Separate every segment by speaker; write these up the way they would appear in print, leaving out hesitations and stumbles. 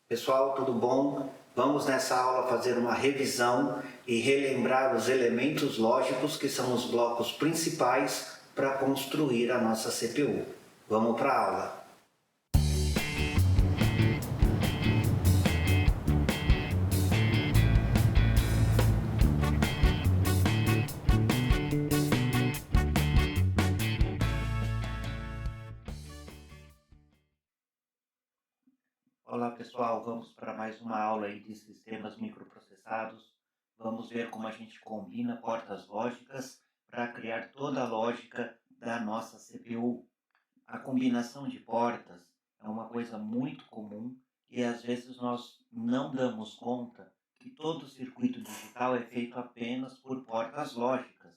Speaker 1: Pessoal, tudo bom? Vamos nessa aula fazer uma revisão e relembrar os elementos lógicos que são os blocos principais para construir a nossa CPU. Vamos para a aula. Olá pessoal, vamos para mais uma aula aí de sistemas microprocessados. Vamos ver como a gente combina portas lógicas para criar toda a lógica da nossa CPU. A combinação de portas é uma coisa muito comum e às vezes nós não damos conta que todo o circuito digital é feito apenas por portas lógicas.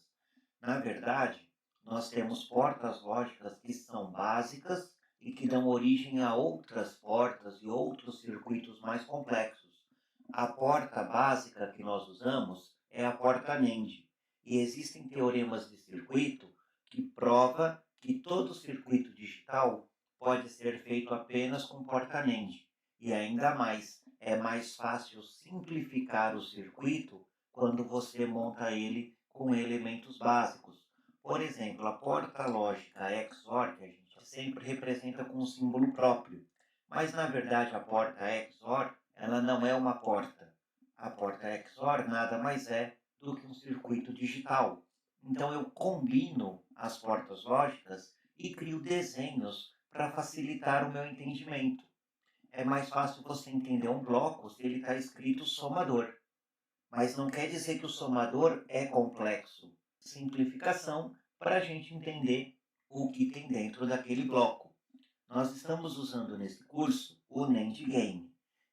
Speaker 1: Na verdade, nós temos portas lógicas que são básicas e que dão origem a outras portas e outros circuitos mais complexos. A porta básica que nós usamos é a porta NAND, e existem teoremas de circuito que provam que todo circuito digital pode ser feito apenas com porta NAND. E ainda mais, é mais fácil simplificar o circuito quando você monta ele com elementos básicos. Por exemplo, a porta lógica XOR, que a gente sempre representa com um símbolo próprio. Mas, na verdade, a porta XOR, ela não é uma porta. A porta XOR nada mais é do que um circuito digital. Então, eu combino as portas lógicas e crio desenhos para facilitar o meu entendimento. É mais fácil você entender um bloco se ele está escrito somador. Mas não quer dizer que o somador é complexo. Simplificação para a gente entender o que tem dentro daquele bloco. Nós estamos usando nesse curso o NAND Game.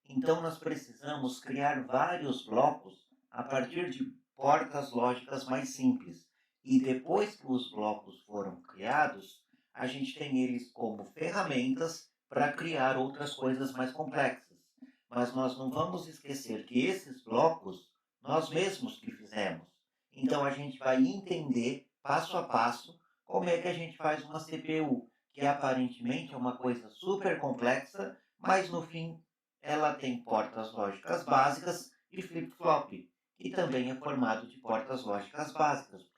Speaker 1: Então nós precisamos criar vários blocos a partir de portas lógicas mais simples. E depois que os blocos foram criados, a gente tem eles como ferramentas para criar outras coisas mais complexas. Mas nós não vamos esquecer que esses blocos nós mesmos que fizemos. Então a gente vai entender passo a passo como é que a gente faz uma CPU, que aparentemente é uma coisa super complexa, mas no fim ela tem portas lógicas básicas e flip-flop, que também é formado de portas lógicas básicas.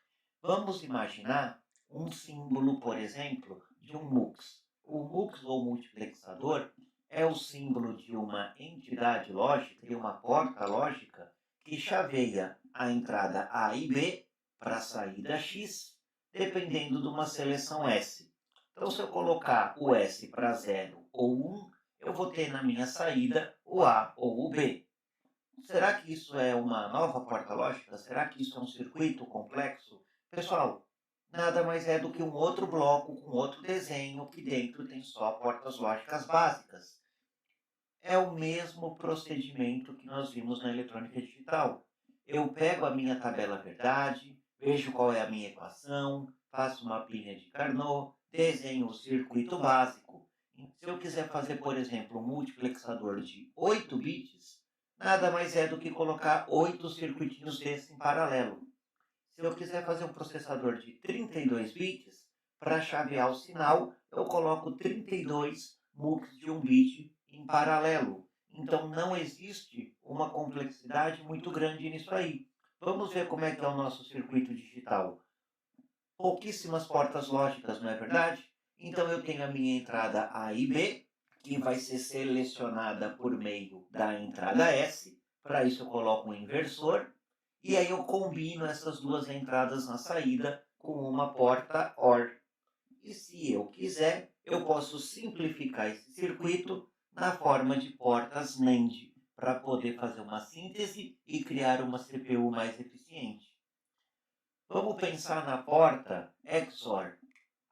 Speaker 1: Vamos imaginar um símbolo, por exemplo, de um MUX. O MUX ou multiplexador é o símbolo de uma entidade lógica, de uma porta lógica, que chaveia a entrada A e B para a saída X, dependendo de uma seleção S. Então, se eu colocar o S para 0 ou 1, eu vou ter na minha saída o A ou o B. Será que isso é uma nova porta lógica? Será que isso é um circuito complexo? Pessoal, nada mais é do que um outro bloco com outro desenho que dentro tem só portas lógicas básicas. É o mesmo procedimento que nós vimos na eletrônica digital. Eu pego a minha tabela verdade, vejo qual é a minha equação, faço uma pilha de Carnot, desenho o circuito básico. Se eu quiser fazer, por exemplo, um multiplexador de 8 bits, nada mais é do que colocar 8 circuitinhos desses em paralelo. Se eu quiser fazer um processador de 32 bits, para chavear o sinal, eu coloco 32 MUX de 1 bit em paralelo. Então não existe uma complexidade muito grande nisso aí. Vamos ver como é que é o nosso circuito digital. Pouquíssimas portas lógicas, não é verdade? Então eu tenho a minha entrada A e B, que vai ser selecionada por meio da entrada S. Para isso eu coloco um inversor. E aí eu combino essas duas entradas na saída com uma porta OR. E se eu quiser, eu posso simplificar esse circuito na forma de portas NAND, para poder fazer uma síntese e criar uma CPU mais eficiente. Vamos pensar na porta XOR.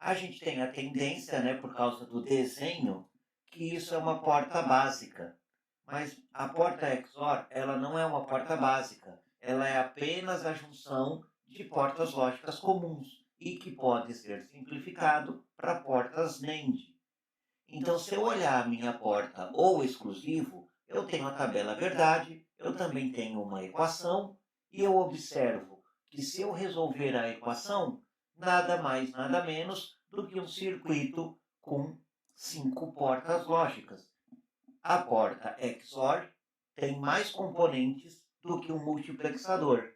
Speaker 1: A gente tem a tendência, por causa do desenho, que isso é uma porta básica. Mas a porta XOR, ela não é uma porta básica. Ela é apenas a junção de portas lógicas comuns e que pode ser simplificado para portas NAND. Então, se eu olhar a minha porta ou exclusivo, eu tenho a tabela verdade, eu também tenho uma equação e eu observo que se eu resolver a equação, nada mais, nada menos do que um circuito com 5 portas lógicas. A porta XOR tem mais componentes do que um multiplexador.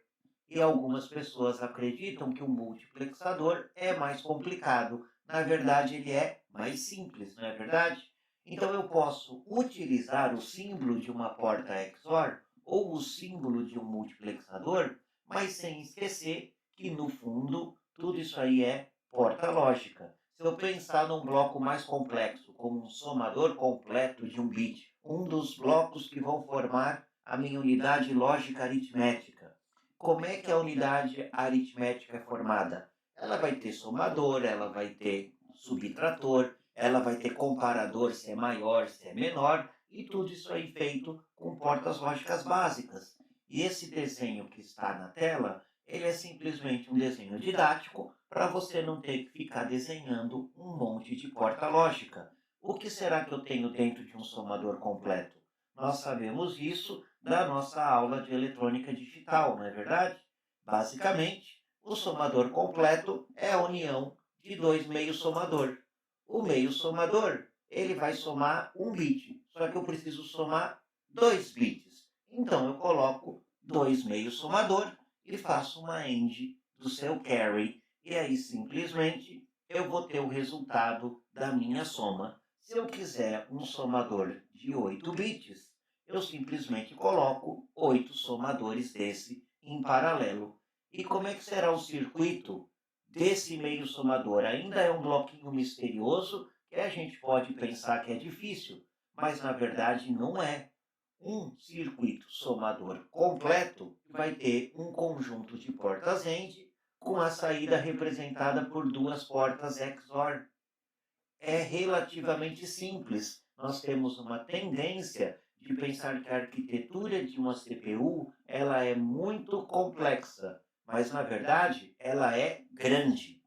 Speaker 1: E algumas pessoas acreditam que o multiplexador é mais complicado. Na verdade, ele é mais simples, não é verdade? Então, eu posso utilizar o símbolo de uma porta XOR ou o símbolo de um multiplexador, mas sem esquecer que, no fundo, tudo isso aí é porta lógica. Se eu pensar num bloco mais complexo, como um somador completo de um bit, um dos blocos que vão formar a minha unidade lógica aritmética, como é que a unidade aritmética é formada? Ela vai ter somador, ela vai ter subtrator, ela vai ter comparador se é maior, se é menor, e tudo isso aí feito com portas lógicas básicas. E esse desenho que está na tela, ele é simplesmente um desenho didático para você não ter que ficar desenhando um monte de porta lógica. O que será que eu tenho dentro de um somador completo? Nós sabemos isso da nossa aula de eletrônica digital, não é verdade? Basicamente, o somador completo é a união de dois meios somador. O meio somador, ele vai somar um bit, só que eu preciso somar 2 bits. Então, eu coloco dois meios somador e faço uma AND do seu carry. E aí, simplesmente, eu vou ter o resultado da minha soma. Se eu quiser um somador de 8 bits, eu simplesmente coloco 8 somadores desse em paralelo. E como é que será o circuito desse meio somador? Ainda é um bloquinho misterioso que a gente pode pensar que é difícil, mas na verdade não é. Um circuito somador completo vai ter um conjunto de portas AND com a saída representada por duas portas XOR. É relativamente simples. Nós temos uma tendência de pensar que a arquitetura de uma CPU ela é muito complexa, mas na verdade ela é grande.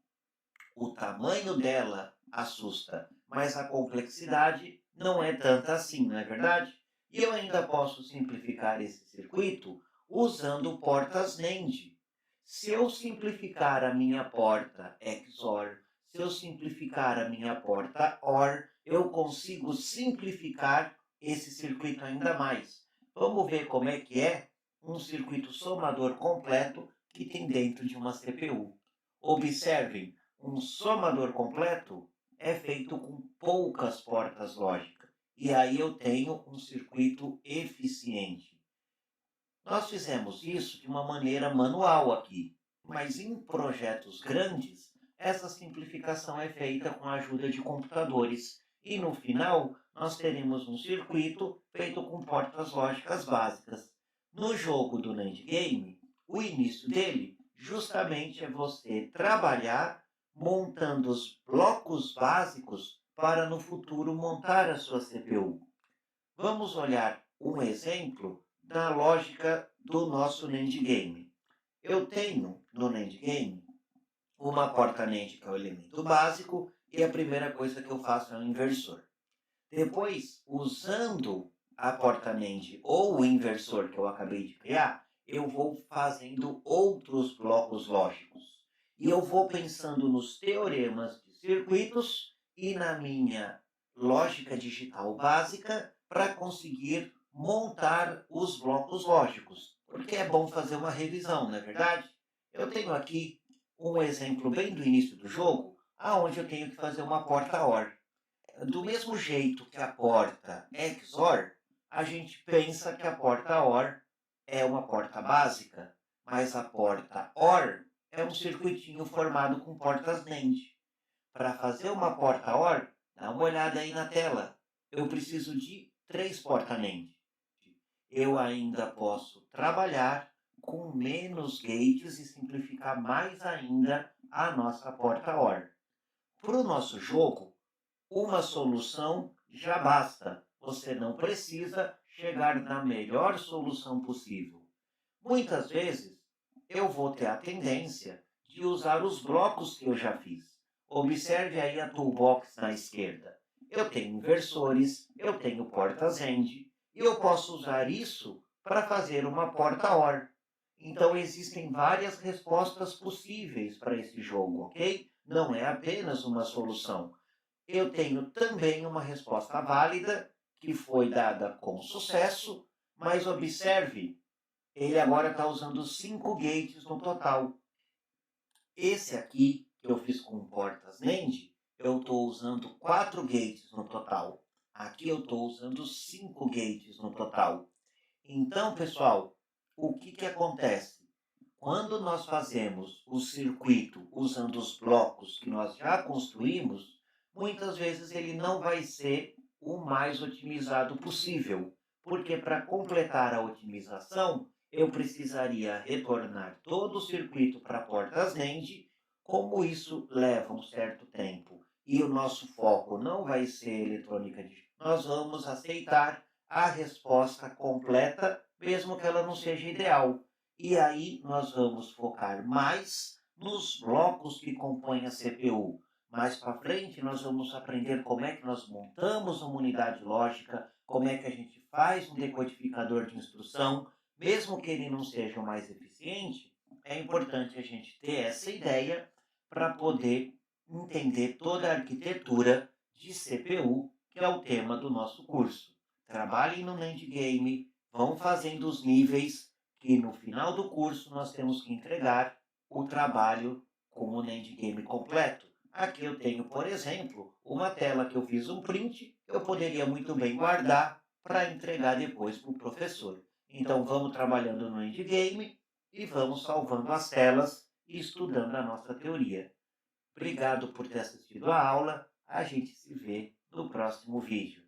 Speaker 1: O tamanho dela assusta, mas a complexidade não é tanta assim, não é verdade? E eu ainda posso simplificar esse circuito usando portas NAND. Se eu simplificar a minha porta XOR, se eu simplificar a minha porta OR, eu consigo simplificar esse circuito ainda mais. Vamos ver como é que é um circuito somador completo que tem dentro de uma CPU. Observem, um somador completo é feito com poucas portas lógicas. E aí eu tenho um circuito eficiente. Nós fizemos isso de uma maneira manual aqui, mas em projetos grandes, essa simplificação é feita com a ajuda de computadores. E no final, nós teremos um circuito feito com portas lógicas básicas. No jogo do NAND Game, o início dele justamente é você trabalhar montando os blocos básicos para no futuro montar a sua CPU. Vamos olhar um exemplo da lógica do nosso NAND Game. Eu tenho no NAND Game uma porta NAND que é o elemento básico e a primeira coisa que eu faço é um inversor. Depois, usando a porta NAND ou o inversor que eu acabei de criar, eu vou fazendo outros blocos lógicos. E eu vou pensando nos teoremas de circuitos e na minha lógica digital básica para conseguir montar os blocos lógicos. Porque é bom fazer uma revisão, não é verdade? Eu tenho aqui um exemplo bem do início do jogo, aonde eu tenho que fazer uma porta OR. Do mesmo jeito que a porta XOR, a gente pensa que a porta OR é uma porta básica, mas a porta OR é um circuitinho formado com portas NAND. Para fazer uma porta OR, dá uma olhada aí na tela. Eu preciso de 3 portas NAND. Eu ainda posso trabalhar com menos gates e simplificar mais ainda a nossa porta OR. Para o nosso jogo, uma solução já basta. Você não precisa chegar na melhor solução possível. Muitas vezes, eu vou ter a tendência de usar os blocos que eu já fiz. Observe aí a toolbox na esquerda. Eu tenho inversores, eu tenho portas AND, e eu posso usar isso para fazer uma porta OR. Então, existem várias respostas possíveis para esse jogo, ok? Não é apenas uma solução. Eu tenho também uma resposta válida que foi dada com sucesso, mas observe, ele agora está usando 5 gates no total. Esse aqui, que eu fiz com portas NAND, eu estou usando 4 gates no total. Aqui eu estou usando 5 gates no total. Então, pessoal, o que acontece? Quando nós fazemos o circuito usando os blocos que nós já construímos, muitas vezes ele não vai ser o mais otimizado possível, porque para completar a otimização, eu precisaria retornar todo o circuito para portas NAND, como isso leva um certo tempo e o nosso foco não vai ser eletrônica digital, nós vamos aceitar a resposta completa, mesmo que ela não seja ideal. E aí nós vamos focar mais nos blocos que compõem a CPU. Mais para frente nós vamos aprender como é que nós montamos uma unidade lógica, como é que a gente faz um decodificador de instrução, mesmo que ele não seja o mais eficiente, é importante a gente ter essa ideia para poder entender toda a arquitetura de CPU, que é o tema do nosso curso. Trabalhem no NAND Game, vão fazendo os níveis, que no final do curso nós temos que entregar o trabalho com o NAND Game completo. Aqui eu tenho, por exemplo, uma tela que eu fiz um print, eu poderia muito bem guardar para entregar depois para o professor. Então vamos trabalhando no NAND Game e vamos salvando as telas e estudando a nossa teoria. Obrigado por ter assistido a aula, a gente se vê no próximo vídeo.